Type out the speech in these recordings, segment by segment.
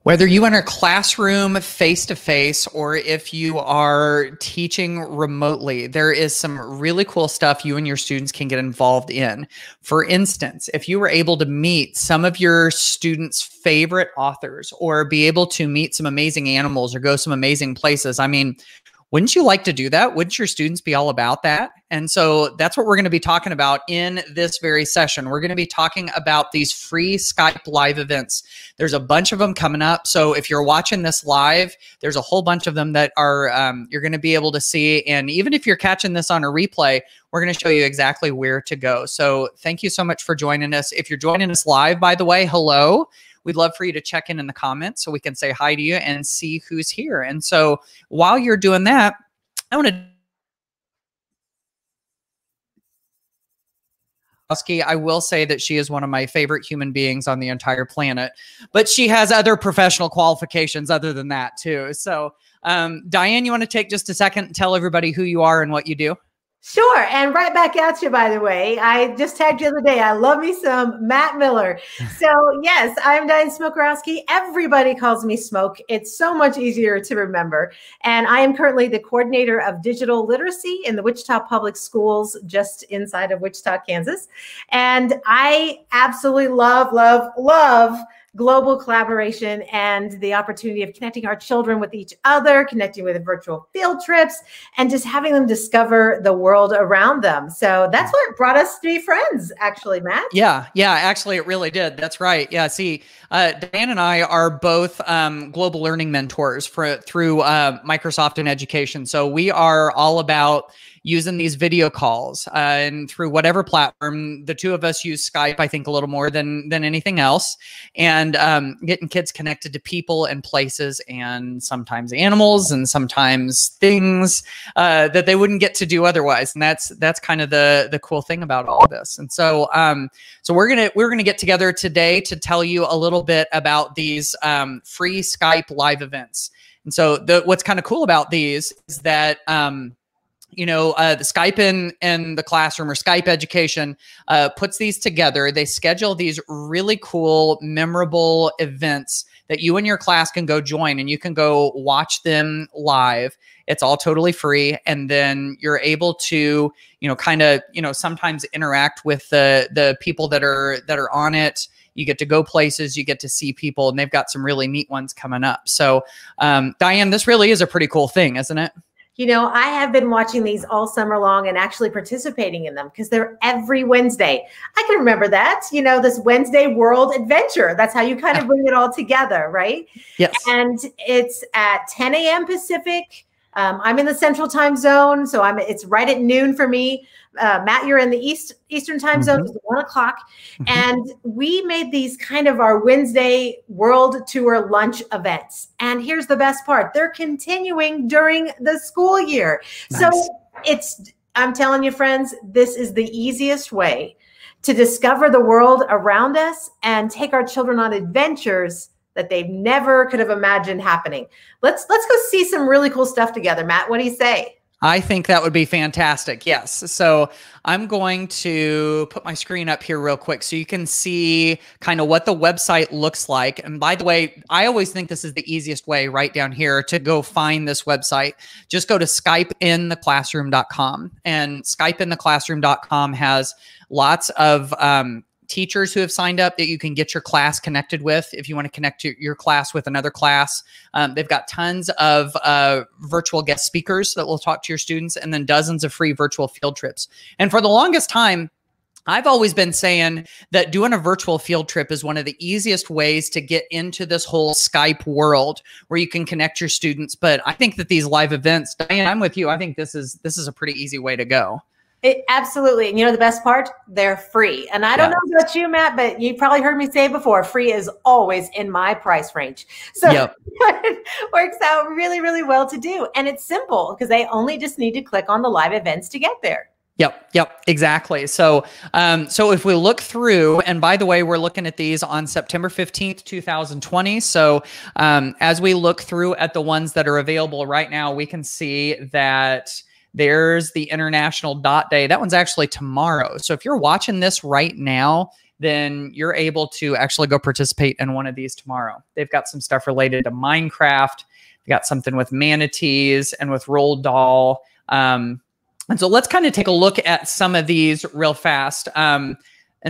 Whether you in a classroom face-to-face or if you are teaching remotely, there is some really cool stuff you and your students can get involved in. For instance, if you were able to meet some of your students' favorite authors or be able to meet some amazing animals or go some amazing places, I mean, wouldn't you like to do that? Wouldn't your students be all about that? And so that's what we're going to be talking about in this very session. We're going to be talking about these free Skype live events. There's a bunch of them coming up. So if you're watching this live, there's a whole bunch of them that are you're going to be able to see. And even if you're catching this on a replay, we're going to show you exactly where to go. So thank you so much for joining us. If you're joining us live, by the way, hello. We'd love for you to check in the comments so we can say hi to you and see who's here. And so while you're doing that, I want to I will say that she is one of my favorite human beings on the entire planet, but she has other professional qualifications other than that too. So Diane, you want to take just a second and tell everybody who you are and what you do? Sure. And right back at you, by the way. I just tagged you the other day. I love me some Matt Miller. So yes, I'm Diane Smokorowski. Everybody calls me Smoke. It's so much easier to remember. And I am currently the coordinator of digital literacy in the Wichita Public Schools, just inside of Wichita, Kansas. And I absolutely love global collaboration and the opportunity of connecting our children with each other, connecting with virtual field trips, and just having them discover the world around them. So that's what brought us to be friends, actually, Matt. Yeah, actually, it really did. That's right. Yeah, see, Diane and I are both global learning mentors through Microsoft and Education. So we are all about using these video calls and through whatever platform. The two of us use Skype, I think, a little more than anything else, and getting kids connected to people and places and sometimes animals and sometimes things that they wouldn't get to do otherwise. And that's kind of the cool thing about all of this. And so so we're gonna get together today to tell you a little bit about these free Skype live events. And so what's kind of cool about these is that the Skype in the classroom or Skype education puts these together. They schedule these really cool, memorable events that you and your class can go join, and you can go watch them live. It's all totally free. And then you're able to, sometimes interact with the people that are on it. You get to go places, you get to see people, and they've got some really neat ones coming up. So Diane, this really is a pretty cool thing, isn't it? You know, I have been watching these all summer long and actually participating in them because they're every Wednesday. I can remember that, this Wednesday World Adventure. That's how you kind of bring it all together, right? Yes. And it's at 10 a.m. Pacific. I'm in the Central Time Zone, so it's right at noon for me. Matt, you're in the Eastern Time Zone. It's 1 o'clock. And we made these kind of our Wednesday World Tour lunch events. And here's the best part. They're continuing during the school year. Nice. So I'm telling you, friends, this is the easiest way to discover the world around us and take our children on adventures that they never could have imagined happening. Let's go see some really cool stuff together. Matt, what do you say? I think that would be fantastic. Yes. So I'm going to put my screen up here real quick so you can see kind of what the website looks like. And by the way, I always think this is the easiest way right down here to go find this website. Just go to skypeintheclassroom.com, and skypeintheclassroom.com has lots of teachers who have signed up that you can get your class connected with if you want to connect your class with another class. They've got tons of virtual guest speakers that will talk to your students, and then dozens of free virtual field trips. And for the longest time, I've always been saying that doing a virtual field trip is one of the easiest ways to get into this whole Skype world where you can connect your students. But I think that these live events, Diane, I'm with you. I think this is a pretty easy way to go. Absolutely. And the best part, they're free. And I don't know about you, Matt, but you probably heard me say before, free is always in my price range. So it works out really, really well to do. And it's simple because they only just need to click on the live events to get there. Yep, exactly. So, so if we look through, and by the way, we're looking at these on September 15th, 2020. So, as we look through at the ones that are available right now, we can see that there's the International Dot Day. That one's actually tomorrow. So if you're watching this right now, then you're able to actually go participate in one of these tomorrow. They've got some stuff related to Minecraft. They got something with manatees and with Roald Dahl. And so let's kind of take a look at some of these real fast. And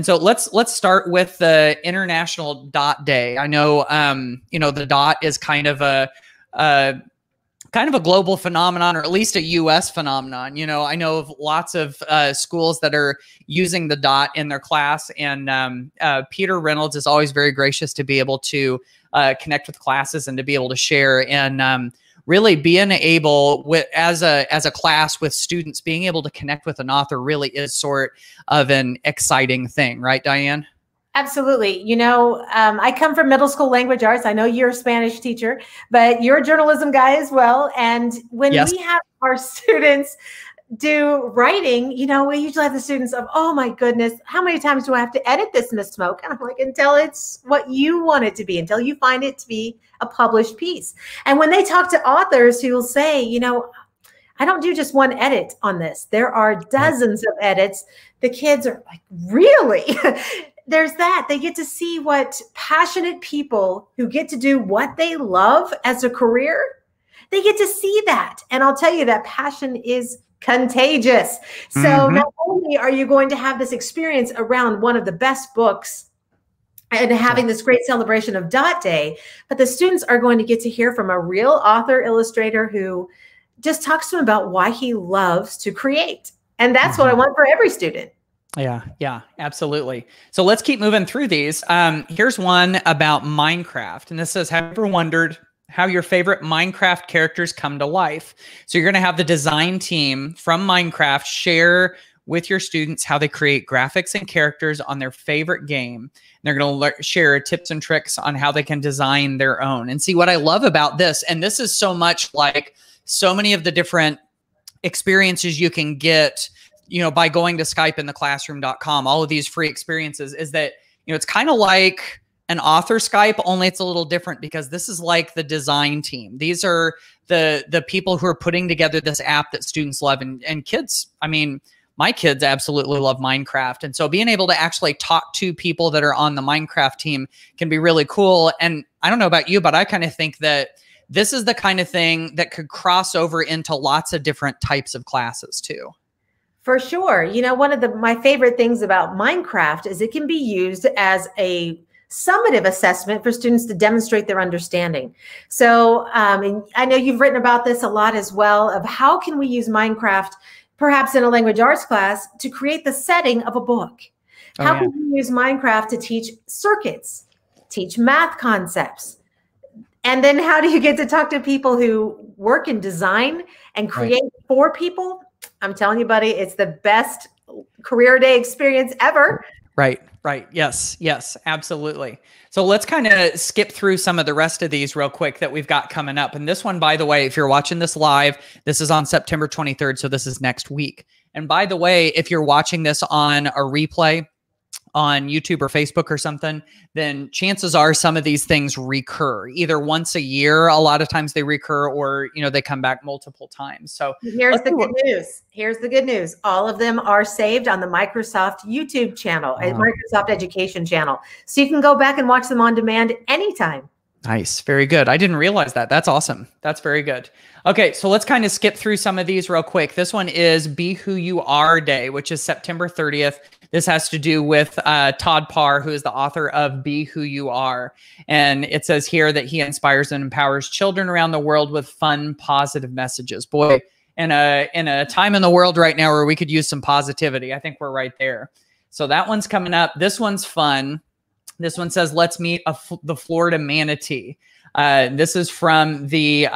so let's start with the International Dot Day. I know, the dot is kind of a global phenomenon, or at least a U.S. phenomenon. I know of lots of schools that are using the dot in their class, and Peter Reynolds is always very gracious to be able to connect with classes and to be able to share, and really being able as a class with students, being able to connect with an author really is sort of an exciting thing, right, Diane? Absolutely. I come from middle school language arts. I know you're a Spanish teacher, but you're a journalism guy as well. And when we have our students do writing, we usually have the students of, oh my goodness, how many times do I have to edit this, Miss Smoke? And I'm like, until it's what you want it to be, until you find it to be a published piece. And when they talk to authors who will say, I don't do just one edit on this. There are dozens of edits. The kids are like, really? There's that. They get to see what passionate people who get to do what they love as a career, they get to see that. And I'll tell you, that passion is contagious. So not only are you going to have this experience around one of the best books and having this great celebration of Dot Day, but the students are going to get to hear from a real author illustrator who just talks to them about why he loves to create. And that's what I want for every student. Yeah, absolutely. So let's keep moving through these. Here's one about Minecraft. And this says, have you ever wondered how your favorite Minecraft characters come to life? So you're going to have the design team from Minecraft share with your students how they create graphics and characters on their favorite game. They're going to share tips and tricks on how they can design their own. And see, what I love about this, and this is so much like so many of the different experiences you can get, by going to skypeintheclassroom.com, all of these free experiences, is that, it's kind of like an author Skype, only it's a little different because this is like the design team. These are the people who are putting together this app that students love, and kids. I mean, my kids absolutely love Minecraft. And so being able to actually talk to people that are on the Minecraft team can be really cool. And I don't know about you, but I kind of think that this is the kind of thing that could cross over into lots of different types of classes too. For sure. One of my favorite things about Minecraft is it can be used as a summative assessment for students to demonstrate their understanding. So and I know you've written about this a lot as well, of how can we use Minecraft, perhaps in a language arts class, to create the setting of a book? How can we use Minecraft to teach circuits, teach math concepts? And then how do you get to talk to people who work in design and create for people? I'm telling you, buddy, it's the best career day experience ever. Right. Yes, absolutely. So let's kind of skip through some of the rest of these real quick that we've got coming up. And this one, by the way, if you're watching this live, this is on September 23rd. So this is next week. And by the way, if you're watching this on a replay on YouTube or Facebook or something, then chances are some of these things recur either once a year. A lot of times they recur, or, they come back multiple times. So here's the good news. Here's the good news. All of them are saved on the Microsoft YouTube channel, Microsoft Education channel. So you can go back and watch them on demand anytime. Nice. Very good. I didn't realize that. That's awesome. That's very good. Okay. So let's kind of skip through some of these real quick. This one is Be Who You Are Day, which is September 30th. This has to do with Todd Parr, who is the author of Be Who You Are. And it says here that he inspires and empowers children around the world with fun, positive messages. Boy, in a time in the world right now where we could use some positivity, I think we're right there. So that one's coming up. This one's fun. This one says, let's meet the Florida manatee. This is from the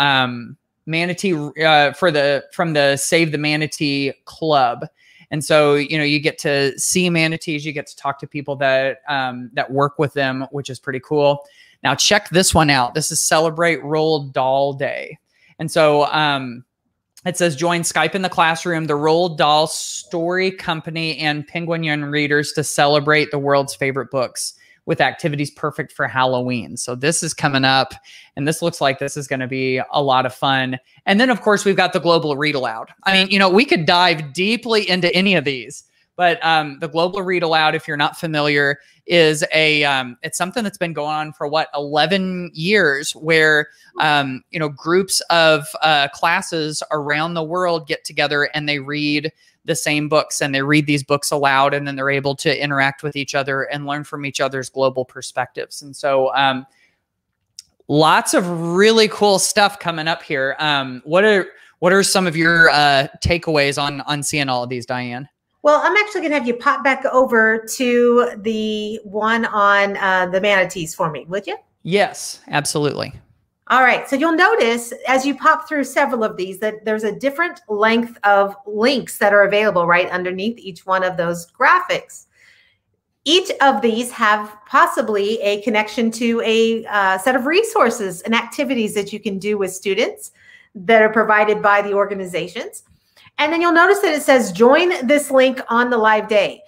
manatee from the Save the Manatee Club. And so, you get to see manatees, you get to talk to people that that work with them, which is pretty cool. Now, check this one out. This is Celebrate Roald Dahl Day. And so it says, join Skype in the Classroom, the Roald Dahl Story Company, and Penguin Young readers to celebrate the world's favorite books with activities perfect for Halloween. So this is coming up, and this looks like this is going to be a lot of fun. And then, of course, we've got the global read aloud. I mean, we could dive deeply into any of these, But the Global Read Aloud, if you're not familiar, is it's something that's been going on for 11 years, where groups of classes around the world get together and they read the same books, and they read these books aloud, and then they're able to interact with each other and learn from each other's global perspectives. And so lots of really cool stuff coming up here. What are some of your takeaways on seeing all of these, Diane? Well, I'm actually going to have you pop back over to the one on the manatees for me, would you? Yes, absolutely. All right. So you'll notice as you pop through several of these that there's a different length of links that are available right underneath each one of those graphics. Each of these have possibly a connection to a set of resources and activities that you can do with students that are provided by the organizations. And then you'll notice that it says, join this link on the live day.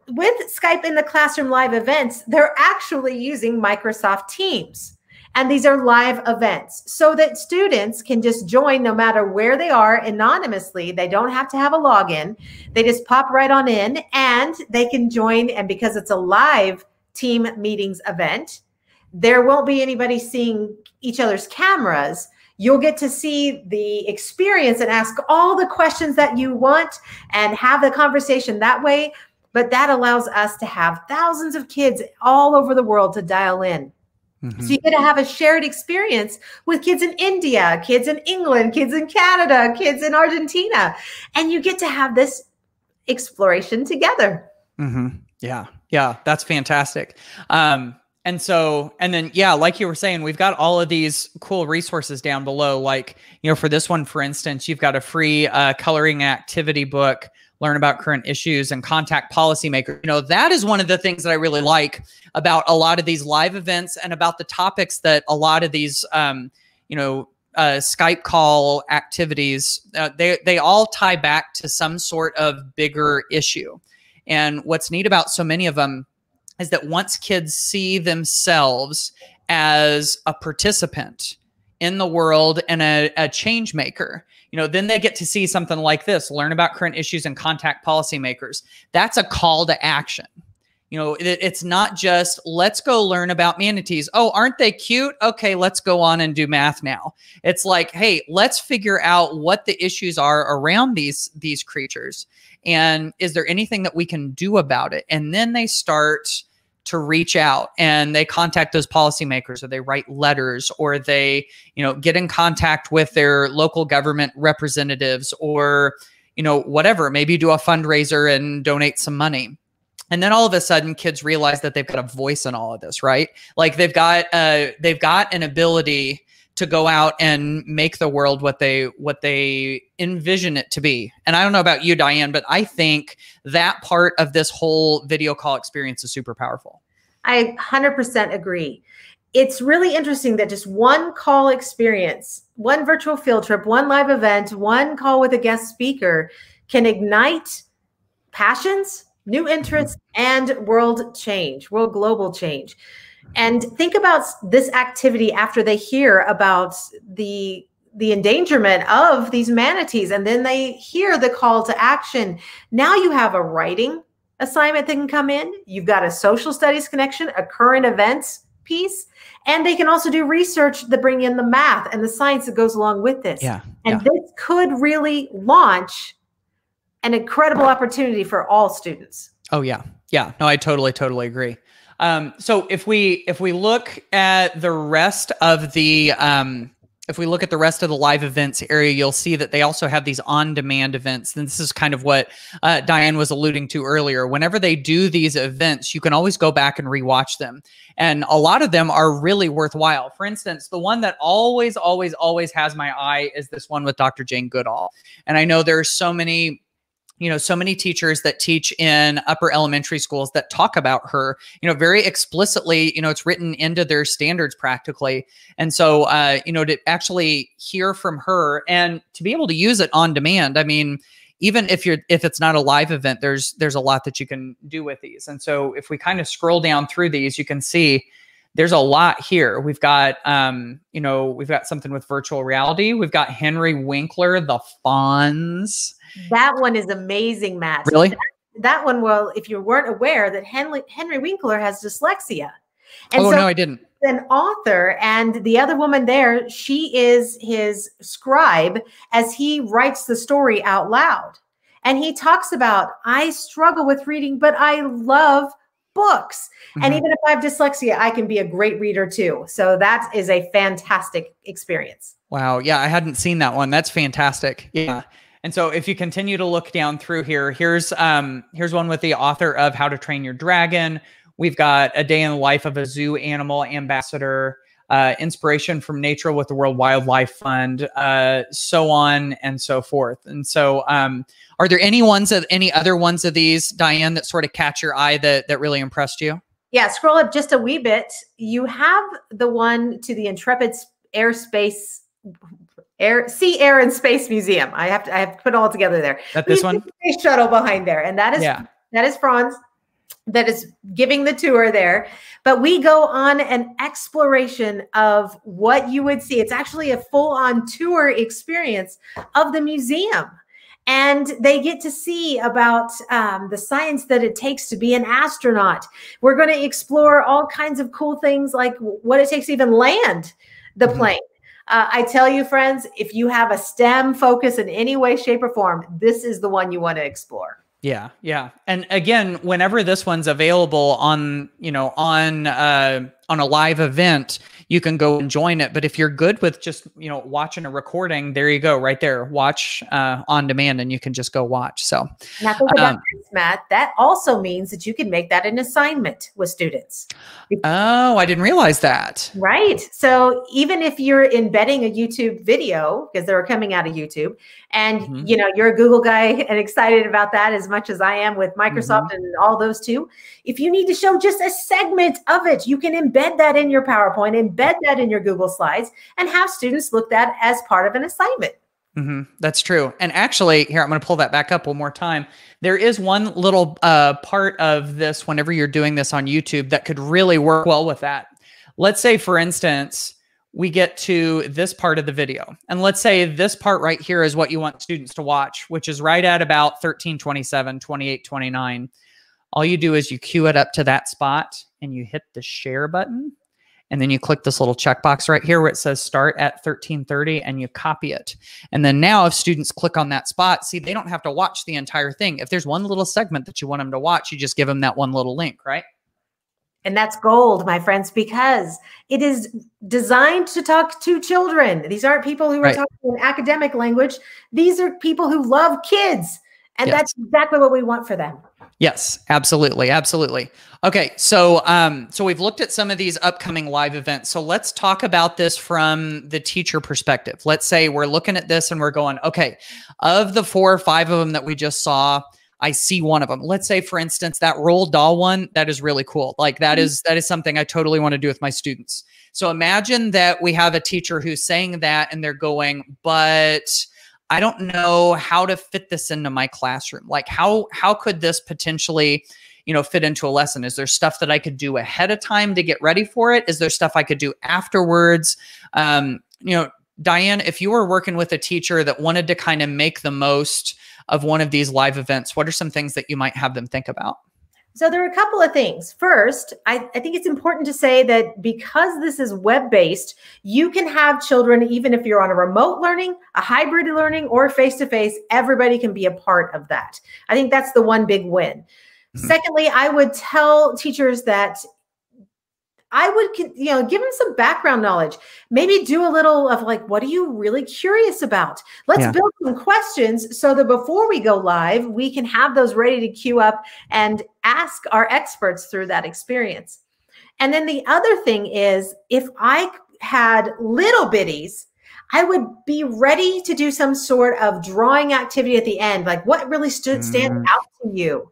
With Skype in the Classroom live events, they're actually using Microsoft Teams. And these are live events so that students can just join no matter where they are anonymously. They don't have to have a login. They just pop right on in and they can join. And because it's a live team meetings event, there won't be anybody seeing each other's cameras. You'll get to see the experience and ask all the questions that you want and have the conversation that way. But that allows us to have thousands of kids all over the world to dial in. So you get to have a shared experience with kids in India, kids in England, kids in Canada, kids in Argentina, and you get to have this exploration together. Yeah, that's fantastic. And then, yeah, like you were saying, we've got all of these cool resources down below. Like, for this one, for instance, you've got a free coloring activity book, learn about current issues, and contact policymakers. That is one of the things that I really like about a lot of these live events and about the topics that a lot of these, Skype call activities, they all tie back to some sort of bigger issue. And what's neat about so many of them is that once kids see themselves as a participant in the world and a change maker, then they get to see something like this, learn about current issues and contact policymakers. That's a call to action. It's not just, let's go learn about manatees. Oh, aren't they cute? Okay, let's go on and do math now. It's like, hey, let's figure out what the issues are around these creatures. And is there anything that we can do about it? And then they start to reach out and they contact those policymakers, or they write letters, or they, get in contact with their local government representatives, or, whatever, maybe do a fundraiser and donate some money. And then all of a sudden kids realize that they've got a voice in all of this, right? Like they've got an ability to go out and make the world what they envision it to be. And I don't know about you, Diane, but I think that part of this whole video call experience is super powerful. I 100% agree. It's really interesting that just one call experience, one virtual field trip, one live event, one call with a guest speaker can ignite passions, new interests, and world global change. And think about this activity after they hear about the endangerment of these manatees, and then they hear the call to action. Now you have a writing assignment that can come in. You've got a social studies connection, a current events piece, and they can also do research that bring in the math and the science that goes along with this. This could really launch an incredible opportunity for all students. Oh yeah. No, I totally agree. So if we look at the rest of the live events area, you'll see that they also have these on-demand events. And this is kind of what Diane was alluding to earlier. Whenever they do these events, you can always go back and rewatch them. And a lot of them are really worthwhile. For instance, the one that always has my eye is this one with Dr. Jane Goodall. And I know there's so many teachers that teach in upper elementary schools that talk about her, very explicitly. It's written into their standards practically. And so, to actually hear from her and to be able to use it on demand. I mean, even if it's not a live event, there's a lot that you can do with these. And so if we kind of scroll down through these, you can see there's a lot here. We've got, we've got something with virtual reality. We've got Henry Winkler, the Fonz. That one is amazing, Matt. Really? that one, well, if you weren't aware that Henry Winkler has dyslexia. And oh, so no, I didn't. An author, and the other woman there, she is his scribe as he writes the story out loud. And he talks about, I struggle with reading, but I love books. And even if I have dyslexia, I can be a great reader too. So that is a fantastic experience. Wow. Yeah, I hadn't seen that one. That's fantastic. Yeah. And so if you continue to look down through here, here's one with the author of How to Train Your Dragon. We've got A Day in the Life of a Zoo Animal Ambassador, inspiration from nature with the World Wildlife Fund, so on and so forth. And so are there any other ones of these, Diane, that sort of catch your eye that really impressed you? Yeah, scroll up just a wee bit. You have the one to the Intrepid Sea, Air, and Space Museum. I have to put it all together there. That this one? Space shuttle behind there. And that is Franz that is giving the tour there. But we go on an exploration of what you would see. It's actually a full-on tour experience of the museum. And they get to see about the science that it takes to be an astronaut. We're going to explore all kinds of cool things like what it takes to even land the plane. I tell you, friends, if you have a STEM focus in any way, shape, or form, this is the one you want to explore. Yeah, yeah. And again, whenever this one's available on a live event, you can go and join it. But if you're good with just, watching a recording, there you go, right there. Watch on demand, and you can just go watch. So now think about this, Matt. That also means that you can make that an assignment with students. Oh, I didn't realize that. Right. So even if you're embedding a YouTube video, because they're coming out of YouTube, and you're a Google guy and excited about that as much as I am with Microsoft and all those too. If you need to show just a segment of it, you can embed that in your PowerPoint, embed that in your Google Slides, and have students look at as part of an assignment. That's true. And actually, here, I'm going to pull that back up one more time. There is one little part of this whenever you're doing this on YouTube that could really work well with that. Let's say, for instance, we get to this part of the video. And let's say this part right here is what you want students to watch, which is right at about 13:27, 28:29. All you do is you cue it up to that spot and you hit the share button. And then you click this little checkbox right here where it says start at 13:30 and you copy it. And then now if students click on that spot, see, they don't have to watch the entire thing. If there's one little segment that you want them to watch, you just give them that one little link, right? And that's gold, my friends, because it is designed to talk to children. These aren't people who are talking in academic language. These are people who love kids. And that's exactly what we want for them. Yes, absolutely. Absolutely. Okay. So, so we've looked at some of these upcoming live events. So let's talk about this from the teacher perspective. Let's say we're looking at this and we're going, okay, of the 4 or 5 of them that we just saw, I see one of them. Let's say, for instance, that Roald Dahl one, that is really cool. Like that is something I totally want to do with my students. So imagine that we have a teacher who's saying that and they're going, but I don't know how to fit this into my classroom. Like how could this potentially, fit into a lesson? Is there stuff that I could do ahead of time to get ready for it? Is there stuff I could do afterwards? Diane, if you were working with a teacher that wanted to kind of make the most of one of these live events, what are some things that you might have them think about? So there are a couple of things. First, I think it's important to say that because this is web-based, you can have children, even if you're on a remote learning, a hybrid learning, or face-to-face, everybody can be a part of that. I think that's the one big win. Secondly, I would tell teachers that I would, give them some background knowledge. Maybe do a little of like, what are you really curious about? Let's build some questions so that before we go live, we can have those ready to queue up and ask our experts through that experience. And then the other thing is, if I had little bitties, I would be ready to do some sort of drawing activity at the end, like what really stands out to you.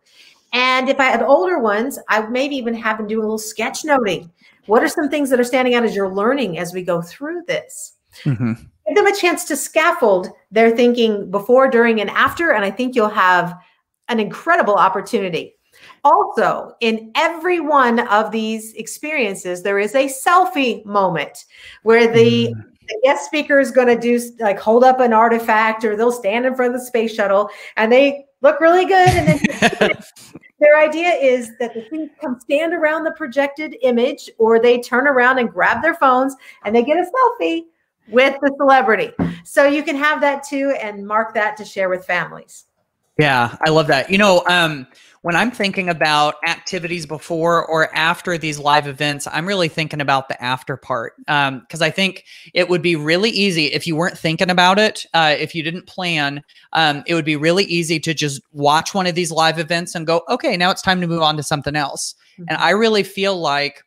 And if I had older ones, I would maybe even have them do a little sketch noting. What are some things that are standing out as you're learning as we go through this? Give them a chance to scaffold their thinking before, during, and after, and I think you'll have an incredible opportunity. Also, in every one of these experiences, there is a selfie moment where the guest speaker is going to do like hold up an artifact, or they'll stand in front of the space shuttle and they look really good. And then their idea is that the team come stand around the projected image, or they turn around and grab their phones and they get a selfie with the celebrity. So you can have that too and mark that to share with families. Yeah, I love that. You know, when I'm thinking about activities before or after these live events, I'm really thinking about the after part. Because I think it would be really easy if you weren't thinking about it, if you didn't plan, it would be really easy to just watch one of these live events and go, okay, now it's time to move on to something else. Mm-hmm. And I really feel like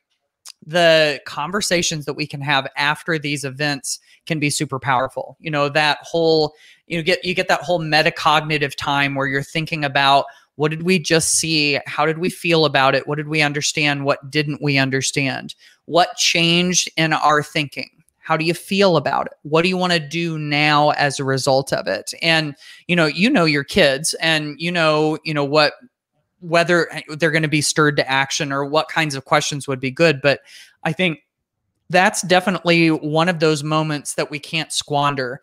the conversations that we can have after these events can be super powerful. You know, that whole, you get that whole metacognitive time where you're thinking about, what did we just see? How did we feel about it? What did we understand? What didn't we understand? What changed in our thinking? How do you feel about it? What do you want to do now as a result of it? And, you know your kids, and whether they're going to be stirred to action or what kinds of questions would be good. But I think that's definitely one of those moments that we can't squander.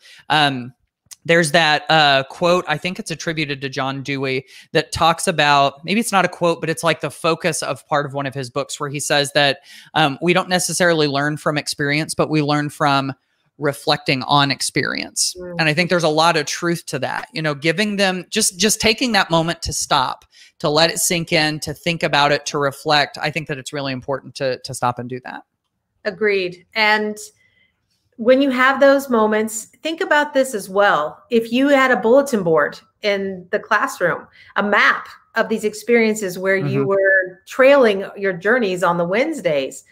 There's that quote, I think it's attributed to John Dewey, that talks about, maybe it's not a quote, but it's like the focus of part of one of his books, where he says that we don't necessarily learn from experience, but we learn from reflecting on experience. Mm-hmm. And I think there's a lot of truth to that. You know, giving them, just taking that moment to stop, to let it sink in, to think about it, to reflect. I think that it's really important to stop and do that. Agreed. And when you have those moments, think about this as well. If you had a bulletin board in the classroom, a map of these experiences where mm-hmm. you were trailing your journeys on the Wednesdays,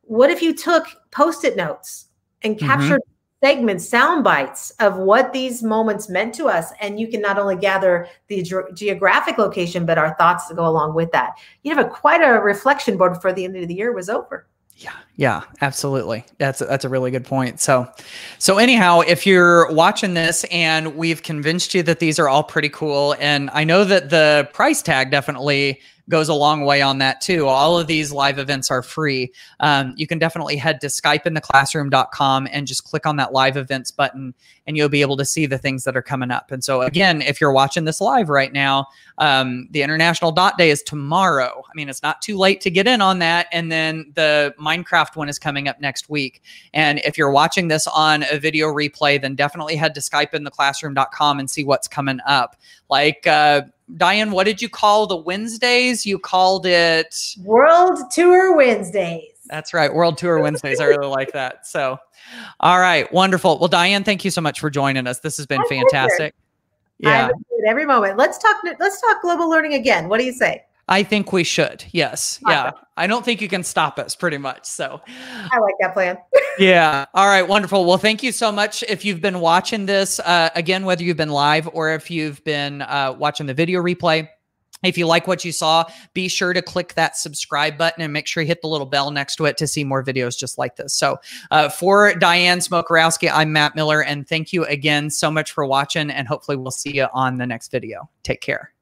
what if you took Post-it notes and captured mm-hmm. segments, sound bites of what these moments meant to us? And you can not only gather the geographic location, but our thoughts to go along with that. You have quite a reflection board before the end of the year was over. Yeah, absolutely. That's a really good point. So anyhow, if you're watching this and we've convinced you that these are all pretty cool, and I know that the price tag definitely goes a long way on that too. All of these live events are free. You can definitely head to skypeintheclassroom.com and just click on that live events button, and you'll be able to see the things that are coming up. And so again, if you're watching this live right now, the International Dot Day is tomorrow. I mean, it's not too late to get in on that. And then the Minecraft one is coming up next week. And if you're watching this on a video replay, then definitely head to skypeintheclassroom.com and see what's coming up. Like, Diane, what did you call the Wednesdays? You called it World Tour Wednesdays. That's right. World Tour Wednesdays. I really like that. So, all right. Wonderful. Well, Diane, thank you so much for joining us. This has been fantastic. Yeah. I enjoyed every moment. Let's talk global learning again. What do you say? I think we should. Yes. Awesome. Yeah. I don't think you can stop us, pretty much. So I like that plan. Yeah. All right. Wonderful. Well, thank you so much. If you've been watching this, again, whether you've been live or if you've been watching the video replay, if you like what you saw, be sure to click that subscribe button and make sure you hit the little bell next to it to see more videos just like this. So for Diane Smokorowski, I'm Matt Miller, and thank you again so much for watching, and hopefully we'll see you on the next video. Take care.